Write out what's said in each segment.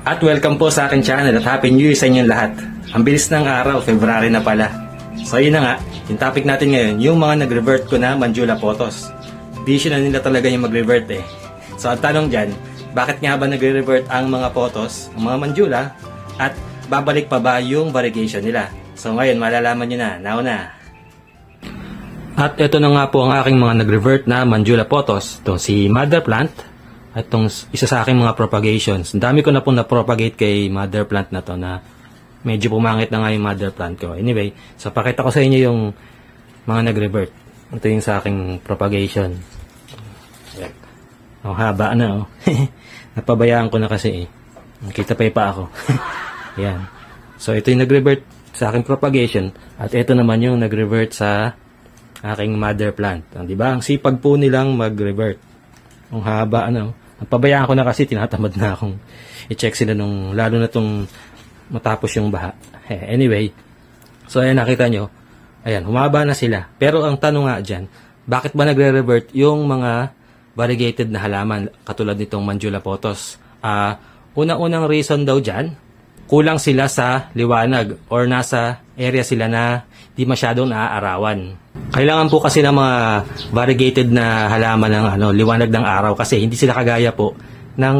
At welcome po sa akin channel at Happy New Year sa inyong lahat. Ang bilis ng araw, February na pala. So yun na nga, yung topic natin ngayon, yung mga nag-revert ko na Manjula photos. Vision na nila talaga yung mag-revert eh. So ang tanong dyan, bakit nga ba nag-revert ang mga photos, ang mga Manjula, at babalik pa ba yung variegation nila? So ngayon, malalaman nyo na, now na. At ito na nga po ang aking mga nag-revert na Manjula photos. Itong si Mother Plant. At itong isa sa aking mga propagations. Ang dami ko na pong na-propagate kay mother plant na to na medyo pumangit na nga yung mother plant ko. Anyway, so pakita ko sa inyo yung mga nag-revert. Ito yung sa aking propagation. Oh, haba na oh. Napabayaan ko na kasi eh. Nakita pa ako. Yan. So ito yung nag-revert sa aking propagation. At ito naman yung nag-revert sa aking mother plant. Diba? Ang sipag po nilang mag-revert. Ang haba ano. Pabayaan ko na kasi tinatamad na akong i-check sila nung lalo na tong matapos yung baha. Anyway, so ayan nakita nyo, ayan humaba na sila. Pero ang tanong nga dyan, bakit ba nagre-revert yung mga variegated na halaman katulad nitong Manjula photos? Unang-unang reason daw dyan, kulang sila sa liwanag or nasa area sila na di masyadong naaarawan. Kailangan po kasi ng mga variegated na halaman ng liwanag ng araw kasi hindi sila kagaya po ng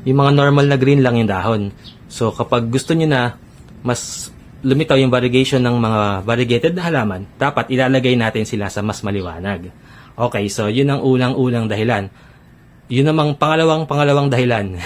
yung mga normal na green lang yung dahon. So kapag gusto niyo na mas lumitaw yung variegation ng mga variegated na halaman, dapat ilalagay natin sila sa mas maliwanag. Okay, so yun ang unang-unang dahilan. Yun namang pangalawang dahilan.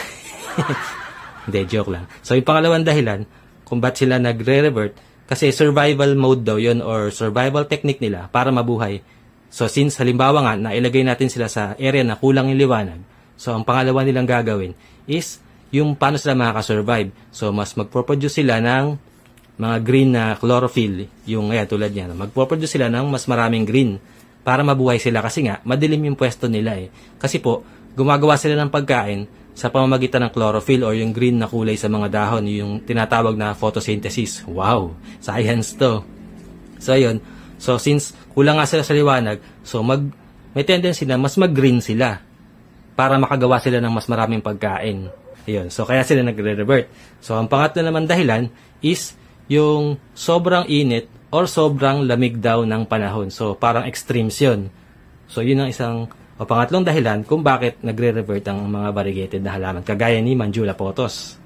Hindi, joke lang. So yung pangalawang dahilan kung ba't sila nagre-revert, kasi survival mode daw yun or survival technique nila para mabuhay. So since halimbawa nga nailagay natin sila sa area na kulang yung liwanag, so ang pangalawa nilang gagawin is yung paano sila makaka-survive. So mas magpo-produce sila ng mga green na chlorophyll, yung ayan tulad niyan. Magpo-produce sila ng mas maraming green para mabuhay sila kasi nga madilim yung pwesto nila eh. Kasi po gumagawa sila ng pagkain sa pamamagitan ng chlorophyll or yung green na kulay sa mga dahon, yung tinatawag na photosynthesis. Wow! Science to! So, ayun. So, since kulang nga sila sa liwanag, so may tendency na mas mag-green sila para makagawa sila ng mas maraming pagkain. Ayun. So, kaya sila nagre-revert. So, ang pangatlo naman dahilan is yung sobrang init or sobrang lamig daw ng panahon. So, parang extremes yun. So, yun ang isang o pangatlong dahilan kung bakit nagre-revert ang mga variegated na halaman kagaya ni Manjula photos.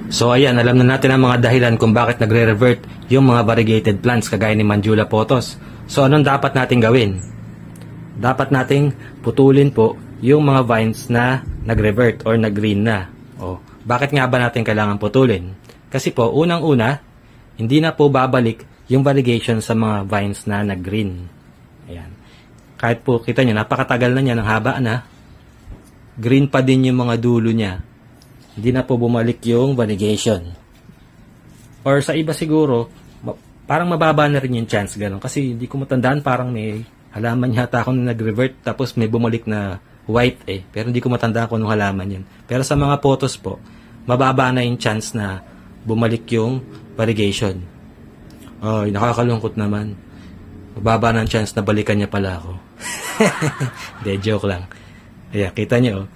So ayan, alam na natin ang mga dahilan kung bakit nagre-revert yung mga variegated plants kagaya ni Manjula photos. So anong dapat nating gawin? Dapat nating putulin po yung mga vines na nag-revert or nag-green na. O bakit nga ba natin kailangan putulin? Kasi po unang-una, hindi na po babalik yung variegation sa mga vines na nag-green. Ayan. Kahit po kita nyo, napakatagal na niya, ng haba na, green pa din yung mga dulo niya. Hindi na po bumalik yung variegation. Or sa iba siguro, parang mababa na rin yung chance ganun. Kasi hindi ko matandaan, parang may halaman yata ako na nag-revert, tapos may bumalik na white eh. Pero hindi ko matandaan kung anong halaman yun. Pero sa mga photos po, mababa na yung chance na bumalik yung variegation. Ay, nakakalungkot naman. Mababa ng chance na balikan niya pala ako. Hindi, joke lang. Ayan, kita niyo, oh.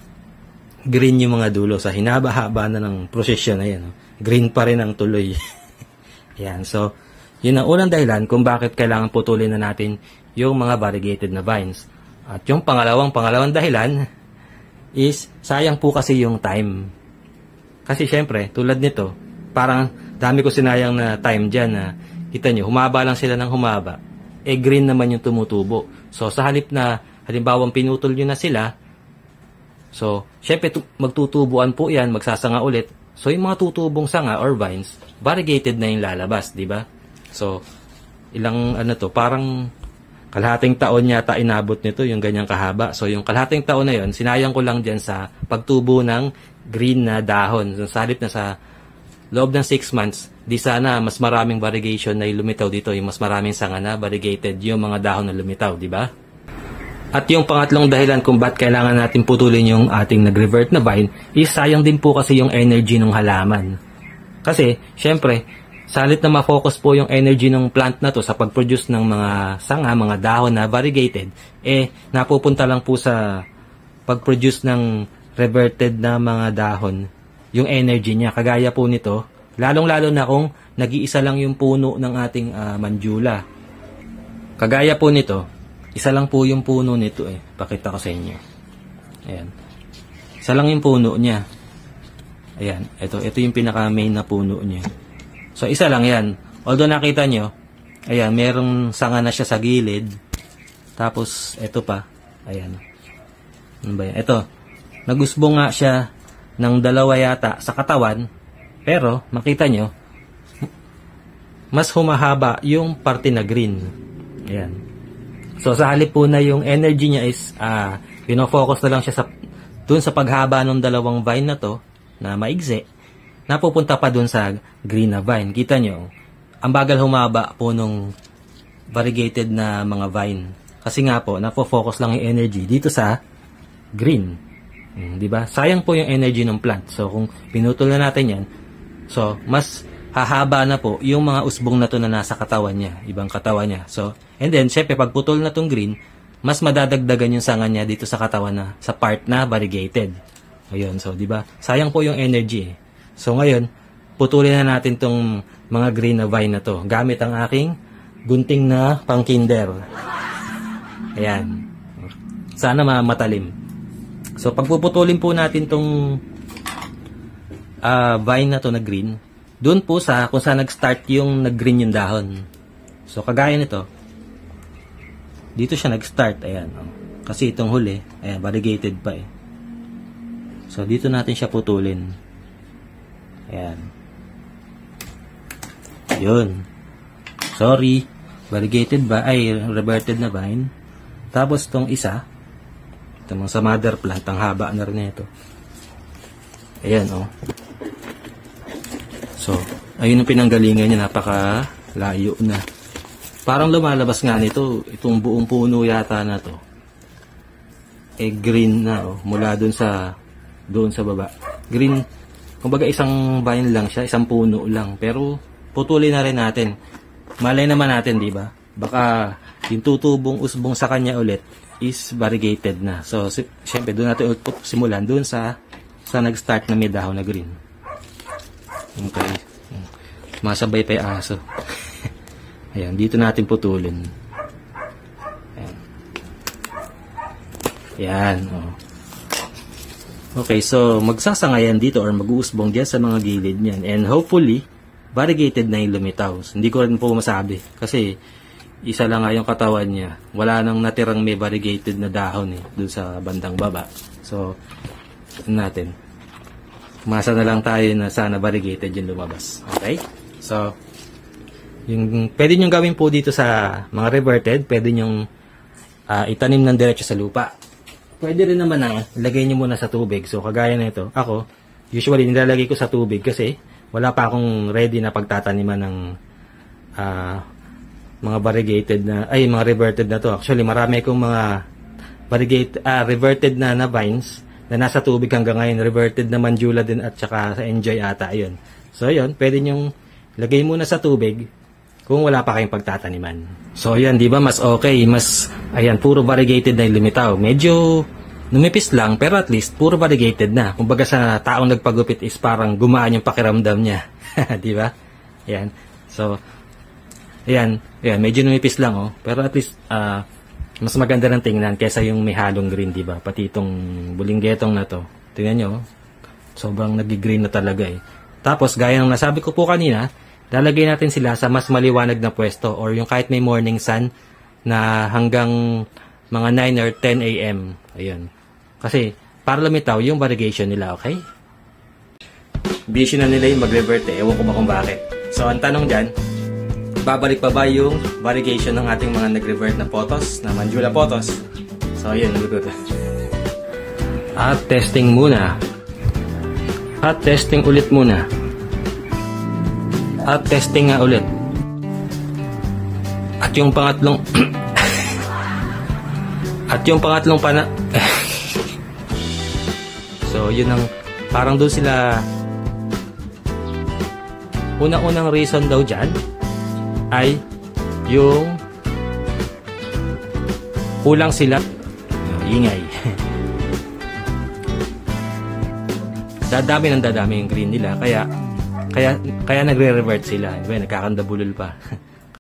Green yung mga dulo. Sa hinaba-haba na ng prosesyon na yan. Oh. Green pa rin ang tuloy. Ayan, so, yun ang unang dahilan kung bakit kailangan putulin na natin yung mga variegated na vines. At yung pangalawang dahilan is, sayang po kasi yung time. Kasi syempre, tulad nito, parang dami ko sinayang na time dyan na, kita niyo, humaba lang sila ng humaba. Green naman yung tumutubo. So, sa halip na, halimbawang pinutol nyo na sila, so, syempre, magtutubuan po yan, magsasanga ulit. So, yung mga tutubong sanga or vines, variegated na yung lalabas, di ba? So, parang kalahating taon yata inabot nito, yung ganyang kahaba. So, yung kalahating taon na yon, sinayang ko lang dyan sa pagtubo ng green na dahon. So, sa halip na sa loob ng 6 months, di sana mas maraming variegation na lumitaw dito, yung mas maraming sanga na variegated yung mga dahon na lumitaw, di ba? At yung pangatlong dahilan kung ba't kailangan natin putulin yung ating nag-revert na vine, is sayang din po kasi yung energy ng halaman. Kasi, syempre, salit na ma-focus po yung energy ng plant na to sa pag-produce ng mga sanga, mga dahon na variegated, napupunta lang po sa pag-produce ng reverted na mga dahon yung energy niya. Kagaya po nito, lalong-lalo na kung nag-iisa lang yung puno ng ating mandula. Kagaya po nito, isa lang po yung puno nito eh. Pakita ko sa inyo. Ayan. Isa lang yung puno niya. Ayan. Ito yung pinaka-main na puno niya. So, isa lang yan. Although nakita nyo, ayan, merong sanga na siya sa gilid. Tapos, ito pa. Ayan. Ano ba yan? Ito. Nagusbong nga siya ng dalawa yata sa katawan. Pero, makita nyo, mas humahaba yung parte na green. Ayan. So, sa halip po na yung energy niya is, pinofocus na lang siya dun sa paghaba ng dalawang vine na to, na maigsi, napupunta pa dun sa green na vine. Kita nyo, ang bagal humaba po nung variegated na mga vine. Kasi nga po, napofocus lang yung energy dito sa green. Diba? Sayang po yung energy ng plant. So, kung pinutol na natin yan, so, mas hahaba na po yung mga usbong na to na nasa katawan niya, ibang katawan niya. So, and then, syempre, pag putol na tong green, mas madadagdagan yung sanga niya dito sa katawan na, sa part na variegated. Ayun, so, diba? Sayang po yung energy eh. So, ngayon, putulin na natin tong mga green na vine na to, gamit ang aking gunting na pang-kinder. Ayan. Sana matalim. So, pagpuputulin po natin tong vine na to na green, doon po sa kung saan nag-start yung nag-green yung dahon. So, kagaya nito, dito siya nag-start. Ayan. Kasi itong huli, ayan, variegated pa eh. So, dito natin siya putulin. Ayan. Yun. Sorry. Variegated ba? Ay, reverted na vine. Tapos, itong isa, itong sa mother plant, ang haba na rin ito. Ayan, oh. So, ayun ang pinanggalingan niya, napaka-layo na. Parang lumalabas nga nito, itong buong puno yata na to. Eh, green na, oh, mula doon sa baba. Green, kumbaga isang vine lang siya, isang puno lang. Pero, putulin na rin natin. Malay naman natin, di ba? Baka, yung tutubong usbong sa kanya ulit is variegated na. So, syempre, doon natin simulan, doon sa nag-start na may dahon na green. Okay. Masabay pa yung aso. Ayan, dito natin putulin. Ayan. Ayan, oh. Okay, so magsasangayan dito or mag-uusbong dyan sa mga gilid niyan. And hopefully, variegated na yung lumitaw. So, hindi ko rin po masabi. Kasi, isa lang nga yung katawan niya. Wala nang natirang may variegated na dahon eh, dun sa bandang baba. So, natin. Masa na lang tayo na sana variegated yung lumabas. Okay? So, yung pwede nyo gawin po dito sa mga reverted, pwede nyo itanim ng diretso sa lupa. Pwede rin naman na ilagay nyo muna sa tubig. So, kagaya na ito, ako, usually nilalagay ko sa tubig kasi wala pa akong ready na pagtataniman ng mga variegated na, mga reverted na to. Actually, marami akong mga reverted na vines na nasa tubig hanggang ngayon. Reverted na mandula din at saka sa enjoy ata. Ayun. So, ayun, pwede nyong lagay muna sa tubig kung wala pa kayong pagtataniman. So, ayan, di ba? Mas okay. Ayan, puro variegated na yung lumitaw. Medyo numipis lang, pero at least, puro variegated na. Kumbaga sa taong nagpagupit is parang gumaan yung pakiramdam niya. Di ba? Ayan. So, ayan, medyo numipis lang, oh. Pero at least, mas maganda ng tingnan kaysa yung may halong green, di ba? Pati itong bulinggetong na to. Tingnan nyo, oh. Sobrang nag-green na talaga, eh. Tapos, gaya ng nasabi ko po kanina, lalagay natin sila sa mas maliwanag na pwesto or yung kahit may morning sun na hanggang mga 9 or 10 a.m. Ayun. Kasi, para lumitaw yung variegation nila, okay? Busy na nila yung mag-revert, eh. Ewan ko ba kung bakit. So, ang tanong dyan, babalik pa ba yung variegation ng ating mga nag-revert na photos, na mandula photos? So, ayun, nag-revert. At testing muna. At testing ulit muna. At testing nga ulit. At yung pangatlong So, yun ang parang doon sila unang-unang reason daw dyan ay yung kulang sila ingay. dadami ng dadami yung green nila, kaya nagre-revert sila. Diba, nagkakandabulol pa.